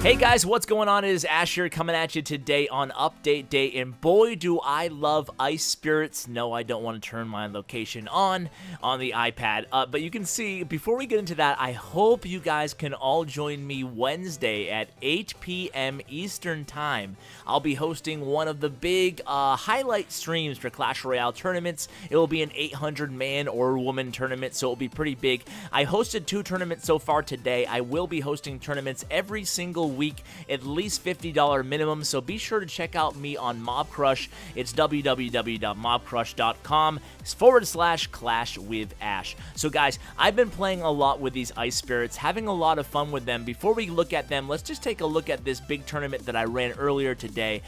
Hey guys, what's going on? It is Ash here coming at you today on Update Day, and boy do I love Ice Spirits. No, I don't want to turn my location on the iPad, but you can see, before we get into that, I hope you guys can all join me Wednesday at 8 p.m. Eastern Time. I'll be hosting one of the big highlight streams for Clash Royale tournaments. It will be an 800-man or woman tournament, so it'll be pretty big. I hosted 2 tournaments so far today. I will be hosting tournaments every single week, at least $50 minimum, so be sure to check out me on Mob Crush. It's www.mobcrush.com/ClashWithAsh. So guys, I've been playing a lot with these Ice Spirits, having a lot of fun with them. Before we look at them, let's just take a look at this big tournament that I ran earlier today.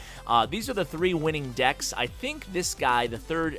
These are the 3 winning decks. I think this guy, the third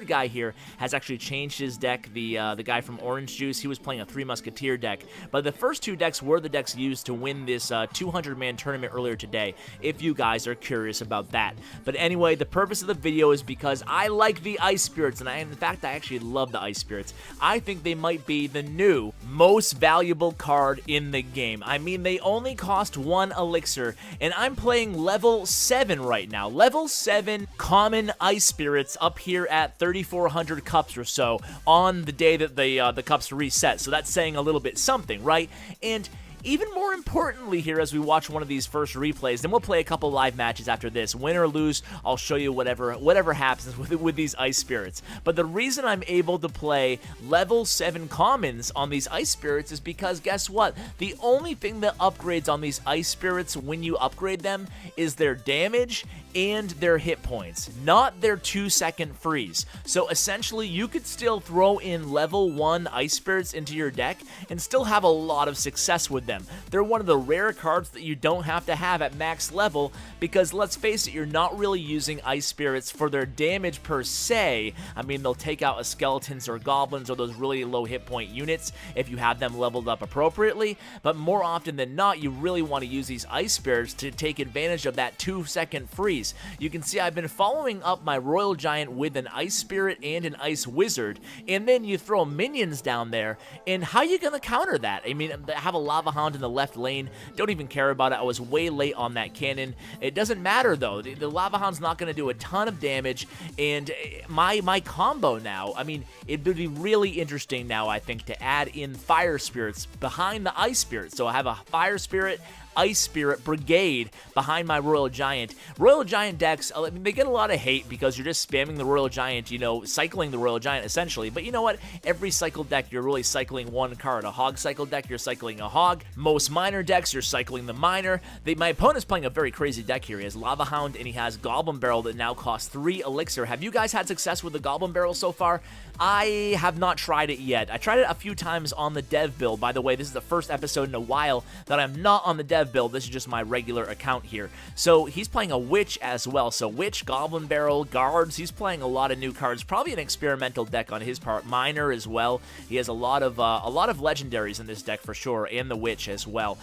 guy here, has actually changed his deck. The guy from Orange Juice, he was playing a 3 Musketeer deck, but the first 2 decks were the decks used to win this 200-man tournament earlier today, if you guys are curious about that. But anyway, the purpose of the video is because I like the Ice Spirits, and in fact, I actually love the Ice Spirits. I think they might be the new most valuable card in the game. I mean, they only cost 1 elixir, and I'm playing level 7 right now. Level 7 common Ice Spirits up here at 3,400 cups or so on the day that the cups reset, so that's saying a little bit something, right? And even more importantly here, as we watch one of these first replays, then we'll play a couple live matches after this. Win or lose, I'll show you whatever happens with these Ice Spirits. But the reason I'm able to play level 7 commons on these Ice Spirits is because, guess what? The only thing that upgrades on these Ice Spirits when you upgrade them is their damage and their hit points, not their 2-second freeze. So essentially, you could still throw in level 1 Ice Spirits into your deck and still have a lot of success with them. They're one of the rare cards that you don't have to have at max level, because let's face it, you're not really using Ice Spirits for their damage per se. I mean, they'll take out a skeletons or goblins or those really low hit point units if you have them leveled up appropriately, but more often than not, you really want to use these Ice Spirits to take advantage of that 2-second freeze. You can see I've been following up my Royal Giant with an Ice Spirit and an Ice Wizard, and then you throw minions down there, and how are you going to counter that? I mean, I have a Lava Hound in the left lane, don't even care about it. I was way late on that cannon. It doesn't matter though, the Lava Hound's not going to do a ton of damage, and my combo now, I mean, it would be really interesting now, I think, to add in Fire Spirits behind the Ice Spirit. So I have a Fire Spirit, Ice Spirit brigade behind my Royal Giant. Royal Giant decks, I mean, they get a lot of hate because you're just spamming the Royal Giant, you know, cycling the Royal Giant essentially. But you know what? Every cycle deck, you're really cycling one card. A Hog cycle deck, you're cycling a Hog. Most Miner decks, you're cycling the Miner. My opponent's playing a very crazy deck here. He has Lava Hound and he has Goblin Barrel that now costs 3 elixir. Have you guys had success with the Goblin Barrel so far? I have not tried it yet. I tried it a few times on the dev build. By the way, this is the first episode in a while that I'm not on the dev build. This is just my regular account here. So he's playing a Witch as well. So Witch, Goblin Barrel, Guards. He's playing a lot of new cards. Probably an experimental deck on his part. Miner as well. He has a lot of legendaries in this deck for sure, and the Witch as well.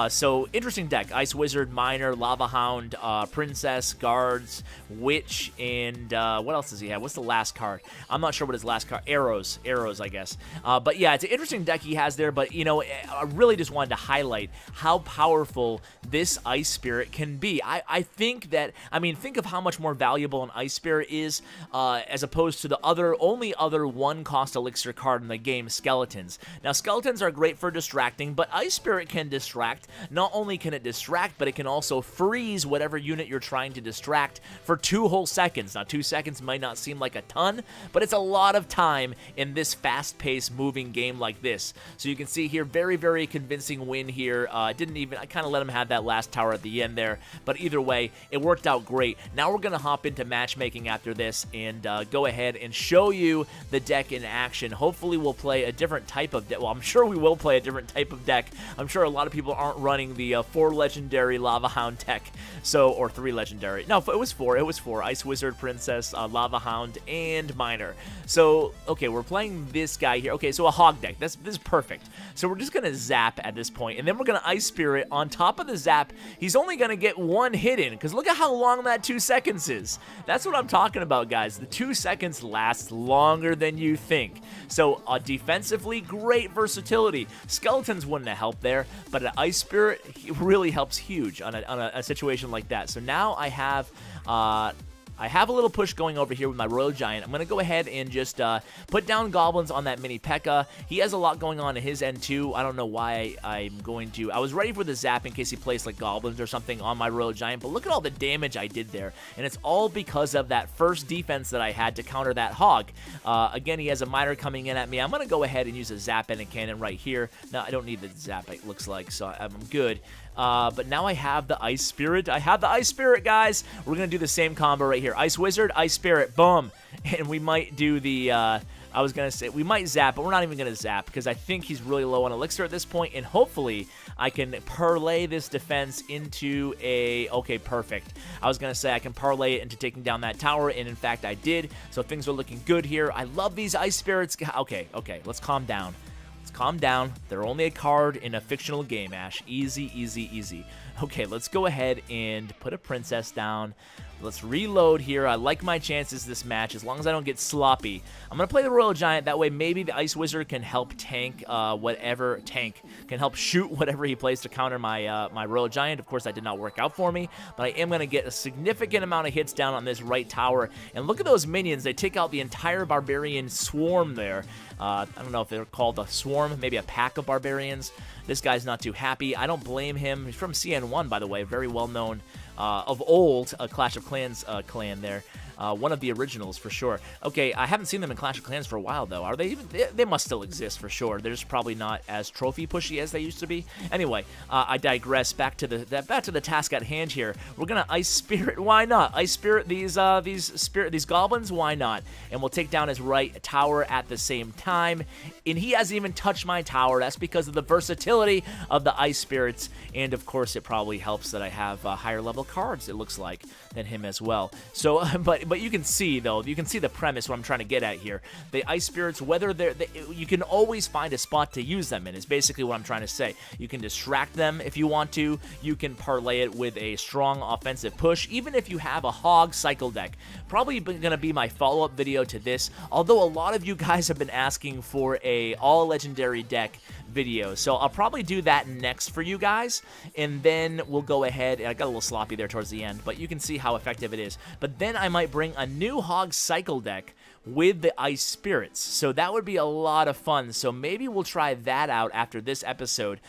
So interesting deck. Ice Wizard, Miner, Lava Hound, Princess, Guards, Witch, and what else does he have? What's the last card? I'm not sure what his last card. Arrows, I guess. But yeah, it's an interesting deck he has there. But you know, I really just wanted to highlight how powerful this Ice Spirit can be. I think that, I mean, think of how much more valuable an Ice Spirit is as opposed to the only other 1-cost elixir card in the game, Skeletons. Now, Skeletons are great for distracting, but Ice Spirit can distract. Not only can it distract, but it can also freeze whatever unit you're trying to distract for 2 whole seconds. Now, 2 seconds might not seem like a ton, but it's a lot of time in this fast-paced moving game like this. So you can see here, very, very convincing win here. I kind of let him have that last tower at the end there, but either way, it worked out great. Now we're going to hop into matchmaking after this and go ahead and show you the deck in action. Hopefully we'll play a different type of deck. Well, I'm sure we will play a different type of deck. I'm sure a lot of people aren't running the 4 legendary Lava Hound deck, so, or 3 legendary. No, it was 4. It was 4. Ice Wizard, Princess, Lava Hound, and Miner. So, okay, we're playing this guy here. Okay, so a Hog deck. This is perfect. So we're just going to zap at this point, and then we're going to Ice Spirit on on top of the zap, he's only going to get one hit in, because look at how long that 2 seconds is. That's what I'm talking about, guys. The 2 seconds lasts longer than you think. So defensively, great versatility. Skeletons wouldn't have helped there, but an Ice Spirit really helps huge on a situation like that. So now I have a little push going over here with my Royal Giant. I'm going to go ahead and just put down goblins on that mini P.E.K.K.A. He has a lot going on in his end too. I don't know why I'm going to. I was ready for the zap in case he plays like goblins or something on my Royal Giant, but look at all the damage I did there. And it's all because of that first defense that I had to counter that hog. Again, he has a miner coming in at me. I'm going to go ahead and use a zap and a cannon right here. Now, I don't need the zap, it looks like, so I'm good. But now I have the Ice Spirit. I have the Ice Spirit, guys. We're going to do the same combo right here. Ice Wizard, Ice Spirit, boom. And we might do the, I was going to say, we might zap, but we're not even going to zap because I think he's really low on elixir at this point, and hopefully I can parlay this defense into a, okay, perfect. I was going to say I can parlay it into taking down that tower, and in fact I did, so things are looking good here. I love these Ice Spirits. Okay, let's calm down. Calm down. They're only a card in a fictional game, Ash. Easy, easy, easy. Okay, let's go ahead and put a princess down. Let's reload here. I like my chances this match as long as I don't get sloppy. I'm going to play the Royal Giant. That way maybe the Ice Wizard can help tank can help shoot whatever he plays to counter my my Royal Giant. Of course, that did not work out for me, but I am going to get a significant amount of hits down on this right tower. And look at those minions. They take out the entire Barbarian swarm there. I don't know if they're called a swarm, maybe a pack of Barbarians. This guy's not too happy. I don't blame him. He's from CN1, by the way, very well known of old, a Clash of Clans clan there. One of the originals for sure. Okay, I haven't seen them in Clash of Clans for a while though. Are they even? They must still exist for sure. They're just probably not as trophy pushy as they used to be. Anyway, I digress. Back to the task at hand here. We're gonna Ice Spirit. Why not? Ice Spirit these goblins. Why not? And we'll take down his right tower at the same time. And he hasn't even touched my tower. That's because of the versatility of the Ice Spirits. And of course, it probably helps that I have higher level cards. It looks like than him as well. So, but you can see though, you can see the premise what I'm trying to get at here. The Ice Spirits, whether you can always find a spot to use them in, is basically what I'm trying to say. You can distract them if you want to. You can parlay it with a strong offensive push, even if you have a hog cycle deck. Probably going to be my follow-up video to this, although a lot of you guys have been asking for a all legendary deck video, so I'll probably do that next for you guys, and then we'll go ahead, and I got a little sloppy there towards the end, but you can see how effective it is. But then I might bring a new hog cycle deck with the Ice Spirits, so that would be a lot of fun. So maybe we'll try that out after this episode.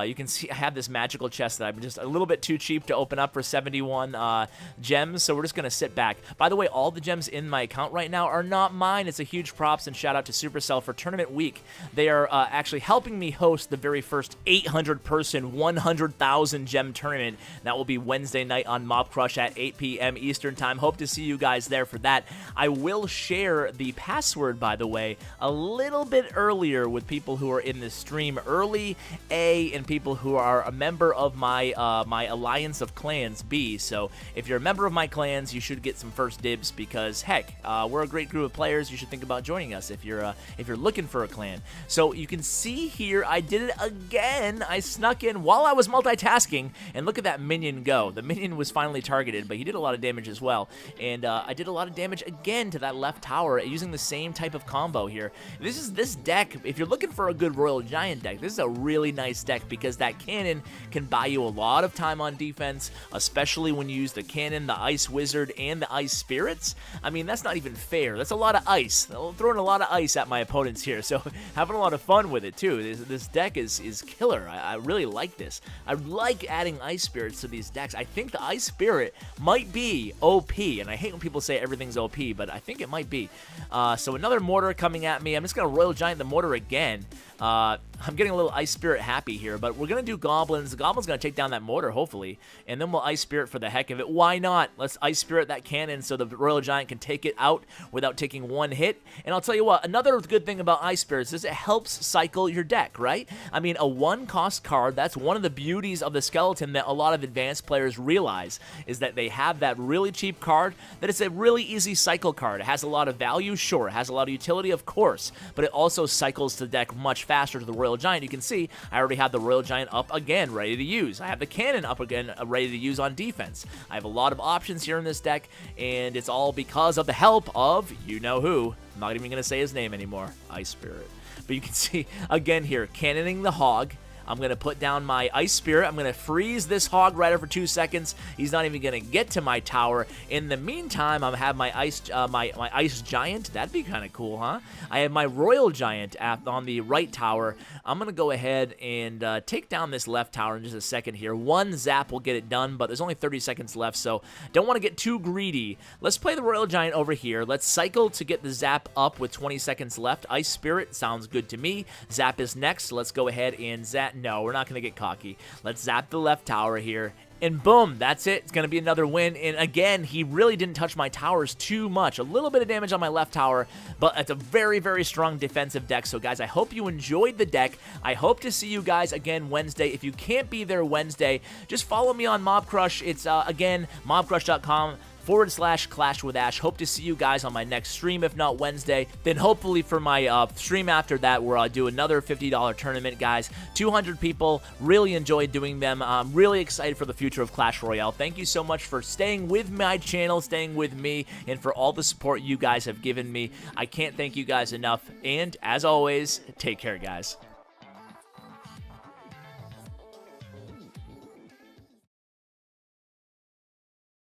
You can see I have this magical chest that I'm just a little bit too cheap to open up for 71 gems, so we're just gonna sit back. By the way, all the gems in my account right now are not mine. It's a huge props and shout out to Supercell for Tournament Week. They are actually helping me host the very first 800-person 100,000 gem tournament. That will be Wednesday night on Mob Crush at 8 p.m. Eastern Time. Hope to see you guys there for that. I will share the password, by the way, a little bit earlier with people who are in the stream early, A, and people who are a member of my my Alliance of Clans, B. So if you're a member of my clans, you should get some first dibs because, heck, we're a great group of players. You should think about joining us if you're looking for a clan. So you can see here, I did it again. I snuck in while I was multitasking, and look at that minion go. The minion was finally targeted, but he did a lot of damage as well. And I did a lot of damage again to that left tower using the same type of combo here. This deck, if you're looking for a good Royal Giant deck, this is a really nice deck because that cannon can buy you a lot of time on defense, especially when you use the cannon, the Ice Wizard, and the Ice Spirits. I mean, that's not even fair. That's a lot of ice. They're throwing a lot of ice at my opponents here, so having a lot of fun with it too. This deck is killer. I really like this. I like adding Ice Spirits to these decks. I think the Ice Spirit might be OP, and I hate when people say everything's OP, but I think it might be. So another mortar coming at me. I'm just going to Royal Giant the mortar again. I'm getting a little Ice Spirit happy here, but we're going to do goblins. The goblin's going to take down that mortar, hopefully, and then we'll Ice Spirit for the heck of it. Why not? Let's Ice Spirit that cannon so the Royal Giant can take it out without taking one hit. And I'll tell you what, another good thing about Ice Spirits is it helps cycle your deck, right? I mean, a one-cost card, that's one of the beauties of the skeleton that a lot of advanced players realize, is that they have that really cheap card, that it's a really easy cycle card. It has a lot of value? Sure. It has a lot of utility? Of course. But it also cycles the deck much faster to the Royal Giant. You can see I already have the Royal Giant up again, ready to use. I have the Cannon up again, ready to use on defense. I have a lot of options here in this deck, and it's all because of the help of you-know-who. I'm not even going to say his name anymore. Ice Spirit. But you can see, again here, cannoning the Hog. I'm going to put down my Ice Spirit. I'm going to freeze this Hog Rider for 2 seconds. He's not even going to get to my tower. In the meantime, I'm going to have my Ice Giant. That'd be kind of cool, huh? I have my Royal Giant on the right tower. I'm going to go ahead and take down this left tower in just a second here. One zap will get it done, but there's only 30 seconds left, so don't want to get too greedy. Let's play the Royal Giant over here. Let's cycle to get the zap up with 20 seconds left. Ice Spirit sounds good to me. Zap is next. Let's go ahead and zap. No, we're not going to get cocky. Let's zap the left tower here. And boom, that's it. It's going to be another win. And again, he really didn't touch my towers too much. A little bit of damage on my left tower, but it's a very, very strong defensive deck. So guys, I hope you enjoyed the deck. I hope to see you guys again Wednesday. If you can't be there Wednesday, just follow me on Mob Crush. It's, again, mobcrush.com/ClashWithAsh. Hope to see you guys on my next stream, if not Wednesday. Then hopefully for my stream after that, where I'll do another $50 tournament, guys. 200 people. Really enjoyed doing them. I'm really excited for the future of Clash Royale. Thank you so much for staying with my channel, staying with me, and for all the support you guys have given me. I can't thank you guys enough. And as always, take care, guys.